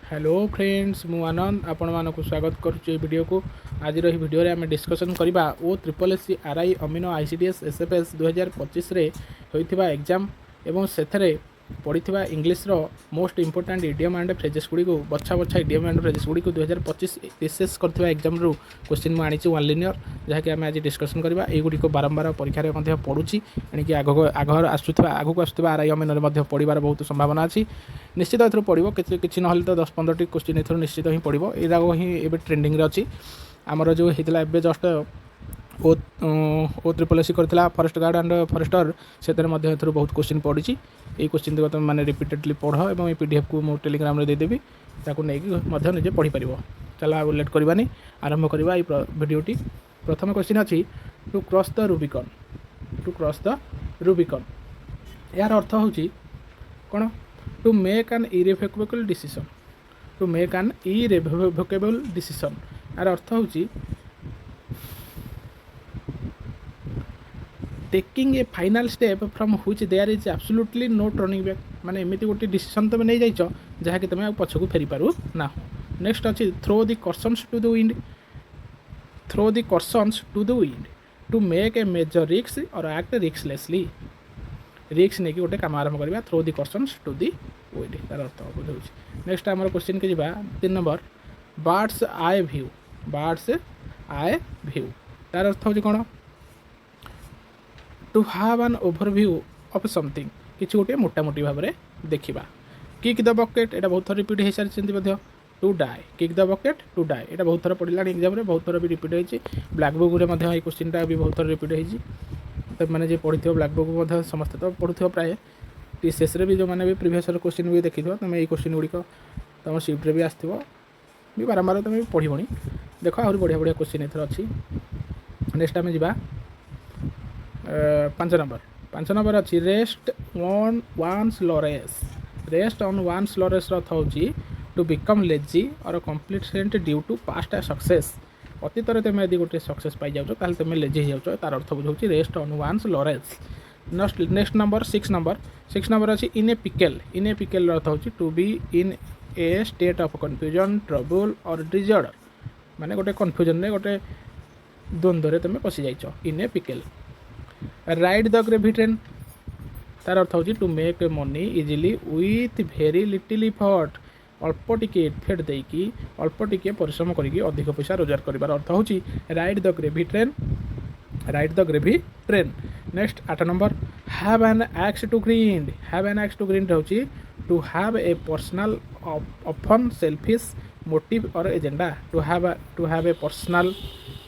Hello friends मु आनंद आपण मानक स्वागत करुच्ची वीडियो को। आज वीडियो रे आम डिस्कसन करबा O triple S C R I अमीनो आईसीडीएस एसएफएस 2025 रे होइथिबा एग्जाम एवं सेथरे पढ़ी इंग्लीश रो most important idiom and phrases गुड़ी को बछा बछा इडियम एंड फ्रेजेस गुड़ी को 2025 रिसेस करथिबा एग्जाम रू क्वेश्चन मु आनी वन लिनियर जहाँकि आम आज डिस्कसन करबा ए गुड़ी को बारंबार परीक्षा रे मध्ये पडुची एणि कि आग आसुथबा आर आई अमीनो रे मध्ये पढ़िबार बहुत संभावना अछि। निश्चित एथरो पड़ो कि ना तो 10-15टी क्वेश्चन एथरो निश्चित ही पड़ो यहाँ ही एबे ट्रेंडिंग रे अछि। आमर जो होता है जस्ट ओ ट्रिपल एस करथिला फॉरेस्ट गार्ड एंड फॉरेस्टर से बहुत क्वेश्चन पड़ी। ये क्वेश्चन तुम मैंने रिपीटेडली पढ़ और ये पीडीएफ को मुझे टेलीग्राम रे देदेवी ताकू नहीं निजे पढ़ी पार। चलो आगे लेट करवानी आरंभ करवा भिडियोटी। प्रथम क्वेश्चन अच्छी to cross the Rubicon. To cross the Rubicon यार अर्थ हूँ कौन to make an irrevocable decision. To make an irrevocable decision यार अर्थ हूँ taking a final step from which there is absolutely no turning back. माने एमिति गोटे डिसीजन तुम नहीं जाइछ जहाँकि तुम पछकू फेरी पारू ना। नेक्स्ट अच्छी throw the cautions to the wind. Throw the cautions to the wind to make a major risk और एक्ट रिस्कलेसली। रिस्क नहीं कि गोटे काम आरंभ करवा throw the cautions to the wind तार अर्थ बुझे। नेक्स्ट आम क्वेश्चन के जा 3 number bird's eye view. Bird's eye view तार अर्थ हूँ कौन to have an overview of something किसी गोटे मोटामोटी भाव में देखा। किक द बकेट यहाँ बहुत थर रिपीट हो सारी। To die kick the bucket to die यहाँ बहुत थर पड़ा एग्जाम बहुत थर भी रिपीट होती। ब्लैक बुक में क्वेश्चन भी बहुत थर रिपीट होती। तो मैंने जो पढ़ी ब्लैक बुक समस्त तो पढ़ु प्राय टीसीएस भी जो मैंने भी प्रीवियस क्वेश्चन भी देखी तुम ये क्वेश्चन गुड़िक तुम सिफ्ट भी आसो भी बारंबार तुम भी पढ़ी देख आहरी बढ़िया बढ़िया क्वेश्चन एथर अच्छी। नेक्स्ट आम जा 5 नंबर अच्छी rest on one's laurels. Rest on one's laurels अर्थ हूँ टू बिकम लेजी और complacent due to past success. अतीत तुम यदि गोटे सक्सेस पाई जाओ ताल तुम लेजी हो जाओ तार अर्थ बुझाऊँ rest on one's laurels. Next number 6 number in a ए पिकेल। इन ए पिकेल अर्थ हूँ to be in a state of confusion trouble और डिजॉर्डर। माने गोटे कन्फ्यूजन रे गोटे द्वंद्व तुम पशि जाइछ इन ए पिकेल। राइड द ग्रेवी ट्रेन तार अर्थ हूँ to make money easily with very little effort. अल्प टिके एफर्ट देकी अल्प टिके परिश्रम करके अधिक पैसा रोजगार कर अर्थ हूँ ride the gravy train. Ride the gravy train. Next 8 number have an axe to grind. Have an axe to grind हूँ to have a personal often selfish motive और agenda. To have a personal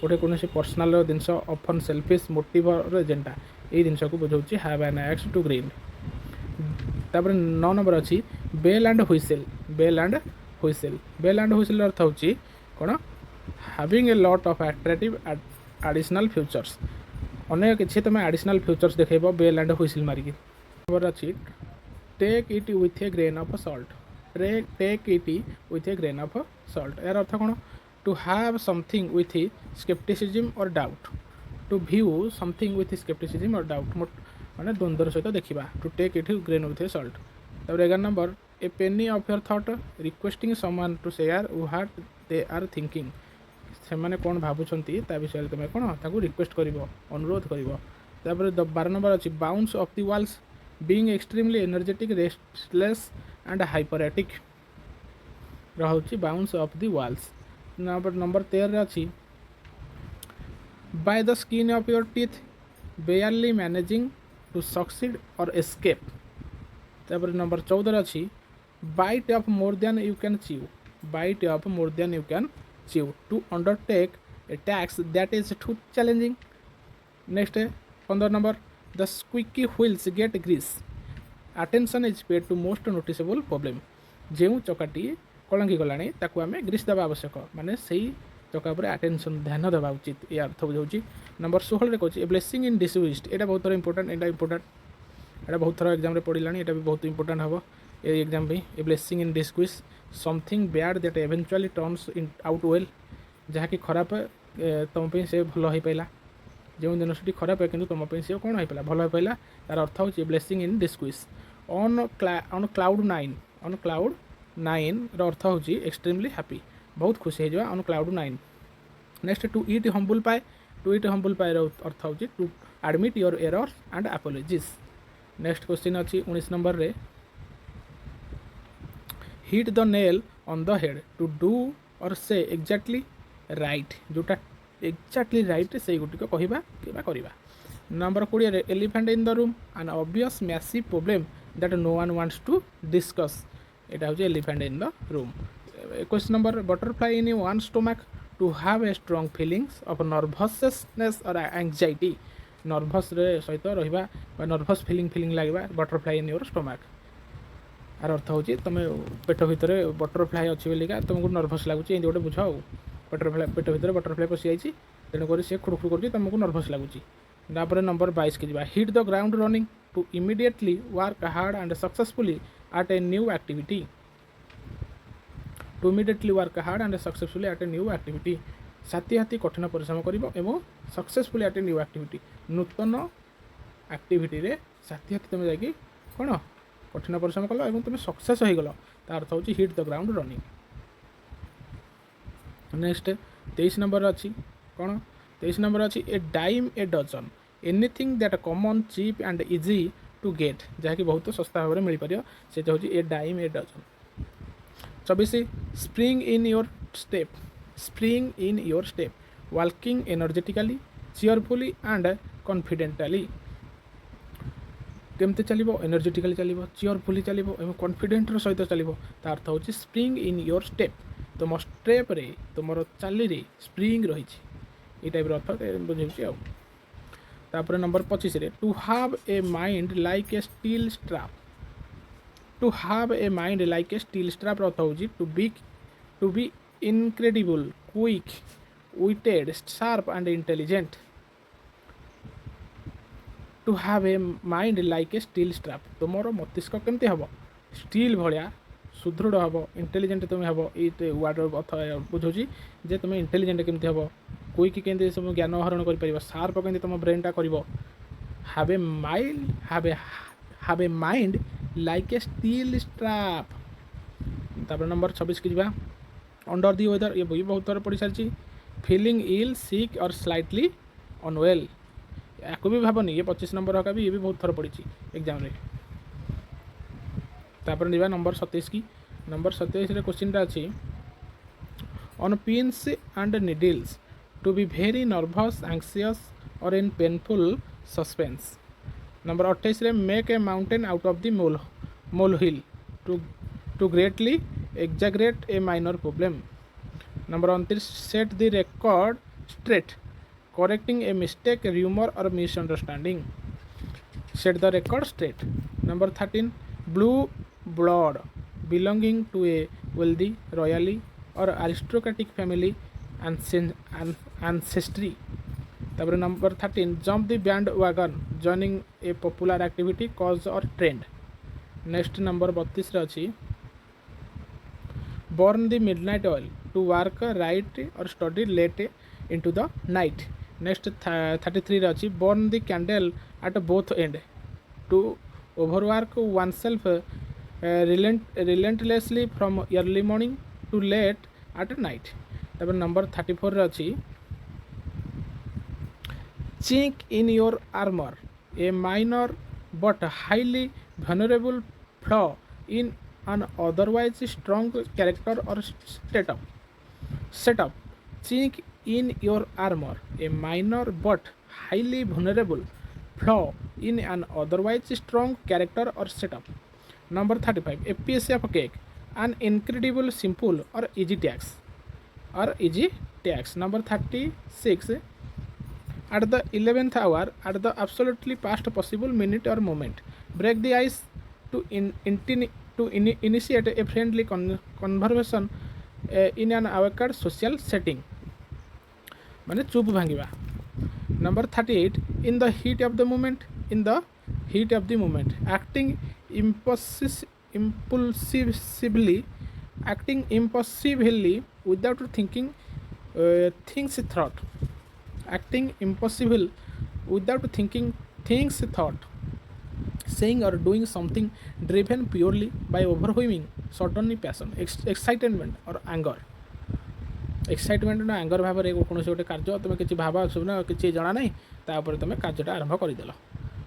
गोटे कौन personal जिनस often selfish motive और agenda ये जिनस को बुझाऊँ have an axe to grind. तापर 9 नंबर अच्छी bell and whistle. Bell and whistle. Bell and whistle अर्थ हूँ कौन having a lot of attractive additional features. अनेक किसी तुम एडिशनल फ्यूचर्स देखेब बेल एंड हुइसेल मारिकी। नंबर अच्छी take it with a grain of salt. Take it with a grain of salt यार अर्थ कौन to have something with scepticism और doubt. To view something with scepticism और doubt माने द्वंद्वर सहित देखा। To take it grain with a salt. तब 11 number a penny of your thought requesting someone to share what they are thinking. से मैंने कौन भावुंट ता विषय तुम कौन रिक्वेस्ट कर अनुरोध कर। 12 नंबर अच्छी bounce off the walls being extremely energetic restless and hyperactive रहुची bounce off the walls. Number 13 अच्छी by the skin of your teeth barely managing to succeed और एस्केप। तापर नंबर 14 अच्छी bite off more than you can chew. Bite off more than you can chew to undertake a टैक्स that is too challenging. Next 15 number the squeaky wheels get grease attention is paid to most noticeable problem. जो चकाटी कलंकी गलानी ताकू आम Greece देवा आवश्यक माने सही चका पर अटेंशन ध्यान देवा उचित ये अर्थ बुझाऊँ। नंबर 16 रे कहूँ ए ब्लेसिंग इन डिसविस्ट। यहाँ बहुत थोड़ा इंपोर्टेंट यहाँ बहुत थोड़ा एग्जाम पढ़लानी ये भी बहुत इंपोर्टेंट हम ये एग्जाम भी। A blessing in disguise something bad that eventually turns in out well जहाँकि खराब तुम से भल हो पाला। जो जिनटी खराब है कि तुम सी कौन हो पाला भल हो पाला तार अर्थ हूँ blessing in disguise. On cloud 9 9 अर्थ हूँ एक्सट्रीमली हैप्पी बहुत खुशी हो on cloud 9। Next to eat humble pie to eat humble pie अर्थ हूँ to admit your errors and apologies. Next question अच्छी 19 नंबर रे hit the nail on the head to do or say exactly right जोटा exactly right से गुटिक कहवा कि number 20 रे elephant in the room N obvious massive problem that no one wants to discuss एटा हूँ elephant in the room. 21 number butterfly in one stomach to have a strong feelings of nervousness और anxiety nervous सहित रहा nervous feeling लगे butterfly in your stomach आर अर्थ हूँ तुम पेट भितर बटरफ्लाई अच्छी बोलिका तुमको नर्भस लगुच गोटे बुझ बटरफ्लाई पेट भितर बटरफ्लाई पशि जाइए तेणुक सी खुड़खुड़ कर तुमको नर्भस लगुच। नंबर 22 के hit the ground running to immediately work hard and successfully at a new activity to immediately work hard and successfully at a new activity साथी हाथी कठिन परिश्रम कर successfully at a new activity नूतन activity रे साथी हाथी तुम जाकि कौन कठिन परिश्रम कल और तुम सक्सेस हो गल तार अर्थ हूँ hit the ground running. Next 23 number अच्छी कौन 23 नंबर अच्छी a dime a dozen anything that common cheap and easy to get जहाँकि बहुत सस्ता भाव में मिल पार से हूँ a dime a dozen. 24 spring in your step walking energetically cheerfully and confidently केमती चलो एनर्जेटिकली चलो चीयरफुली चलो और कॉन्फिडेंटर सहित चलो तार अर्थ हूँ स्प्रिंग इन योर स्टेप तुम स्टेप रे तुम चाली रे स्प्रिंग रही ये टाइप अर्थ बुझे आपर नंबर 25 रे to have a mind like a steel strap to have a mind like a steel strap अर्थ हूँ to be incredible quick witted sharp and intelligent to have a mind like a steel strap तुम मस्तिष्क केमती हम steel भाया सुदृढ़ हम intelligent तुम हम ये वार्ड अर्थ बुझे जे तुम इंटेलिजेंट केमती हम क्विक केमती सब ज्ञान आहरण कर शार्प केमती तुम ब्रेनटा कर have a mind like a steel strap. तापर नंबर 26 की जावा अंडर दी वेदर ये बही बहुत थर पढ़ी सारी फीलिंग इल सिक और स्लाइटली अनवेल या भी भावनी ये 25 नंबर हका भी ये भी बहुत थर पड़ी एग्जाम रे। तापर निबा नंबर 27 की नंबर 27 रे क्वेश्चनटा अच्छी on pins and needles to be very nervous anxious or in painful suspense. Number 28 रे make a mountain out of the molehill to greatly exaggerate a minor problem. Number 29 set the record straight correcting a mistake, rumor or misunderstanding. Set the record straight. Number 13 blue blood belonging to a wealthy, royally or aristocratic family ancestry. तापर number 13 jump the bandwagon joining a popular activity, cause or trend. Next number 32 रे अछि burn the midnight oil to work, write or study late into the night. Next 33 रे अच्छी burn the candle at both end to overwork oneself relentlessly from early morning to late at night. तब number 34 रे अच्छी chink in your armour a minor but highly vulnerable flaw in an otherwise strong character or setup. Chink in your armor a minor but highly vulnerable flaw in an otherwise strong character or setup. Number 35 a piece of cake an incredible simple or easy task. Number 36 at the 11th hour at the absolutely past possible minute or moment break the ice to initiate a friendly conversation in an awkward social setting माने चुप भांगिबा। Number 38 in the heat of the moment acting impulsively without thinking things thought saying or doing something driven purely by overwhelming suddenly passion excitement और आंगर excitement ना आंगर भाव में कौन गोटे कार्य तुम किसी भाव ना किसी जना ना तापर तुम कार्यटा आरंभ करदेल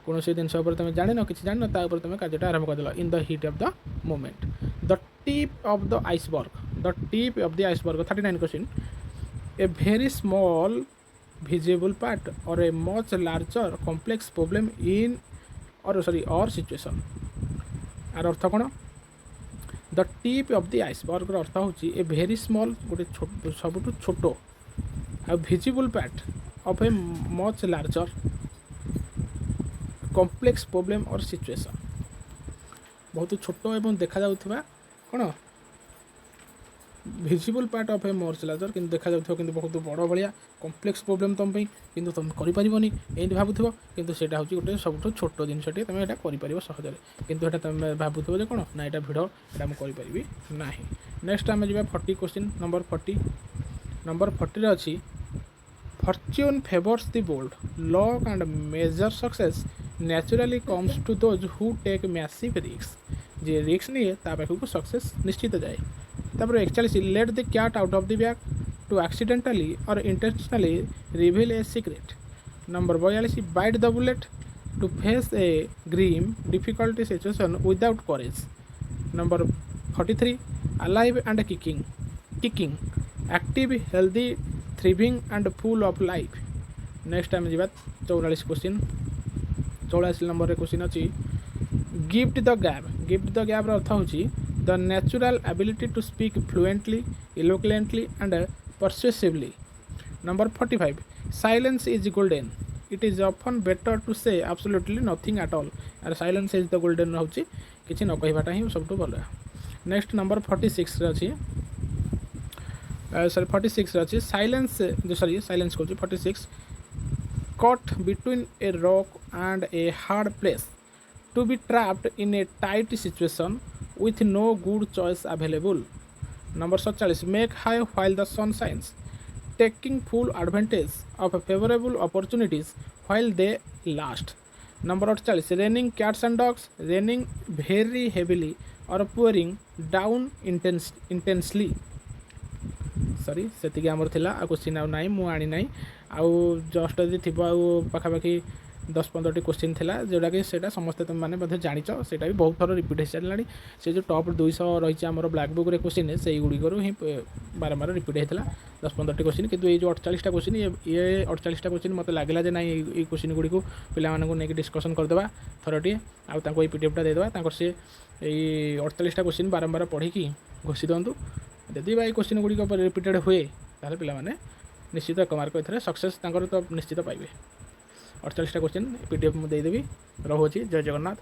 कौन जिन तुम जान कि जान तापर तुम कार्यटा आरंभ करदेल in the heat of the moment the tip of the iceberg 39 question a very small visible part or a much larger complex problem in or situation आर अर्थ कौन the tip of the iceberg अर्थ होची a very small गोटे सबुठ छोट आ visible part of a much larger complex problem or situation बहुत छोट एवं देखा जाउथबा कौन visible part of a much larger कि देखा जाउथबा कि बहुत बड़ भाया कॉम्प्लेक्स प्रॉब्लम तुम किंतु तुम करिपारिबनी एंती भाबुथबो किंतु सेटा होची गोटे सबुठ छोट जिनसटी तुम एटा करिपारिबो सहजरे किंतु एटा तुम भाबुथबो जे कोन ना एटा भिड एटा हम करिपारिबी नाही। नेक्स्ट आम जा 40 क्वेश्चन नंबर 40 रे अछि fortune favours the bold luck and major success naturally comes to those who take massive risk जे रिस्क नहीं ता पाखु सक्सेस निश्चित जाए। तापर 41 let the cat out of the bag to accidentally or intentionally reveal a secret. Number 42 bite the bullet to face a grim difficulty situation without courage. Number 43 alive and kicking active healthy thriving and full of life. Next time जा 44 question 44 number question अच्छी gift the gab अर्थ होची the natural ability to speak fluently eloquently and persuasively. Number 45 silence is golden it is often better to say absolutely nothing at all and silence is the golden होची किछि न कहबाटा ही सबटु भलो। Next number 46 रे अछि 46 रे अछि silence Kochi 46 caught between a rock and a hard place to be trapped in a tight situation with no good choice available. Number 47 make high while the sun shines taking full advantage of favorable opportunities while they last. Number 48 raining cats and dogs raining very heavily or pouring down intensely sorry सेतिक आमर थिला आ question आउ नाई मु आनी नाई आउ just जदि थिबो आउ पाखापाखि 10-15 क्वेश्चन थिला जोटा कि सेटा समस्त तुम माने बधे जानिच सेटा भी बहुत थर रिपीट हो सारानी से जो टॉप 200 रही आमर ब्लैक बुक रे क्वेश्चन से गुड़िकर ही बारंबार रिपीट होता 10-15 क्वेश्चन किंतु ये जो 48टा क्वेश्चन ये 48टा क्वेश्चन मत लगे जे ना ये क्वेश्चन गुड़ी को पे डिस्कसन करदे थरटी आउ पीडीएफटा देदेबा से 48टा क्वेश्चन बारंबार पढ़ी घोषी दिंतु यदि भाई क्वेश्चन गुड़ी रिपीटेड हुए ताहले पिलामाने निश्चित 1 मार्क एथरे सक्सेस तो निश्चित पाइबे। 48टा क्वेश्चन पीडीएफ मुझे देदेवी। रहुछि जय जगन्नाथ।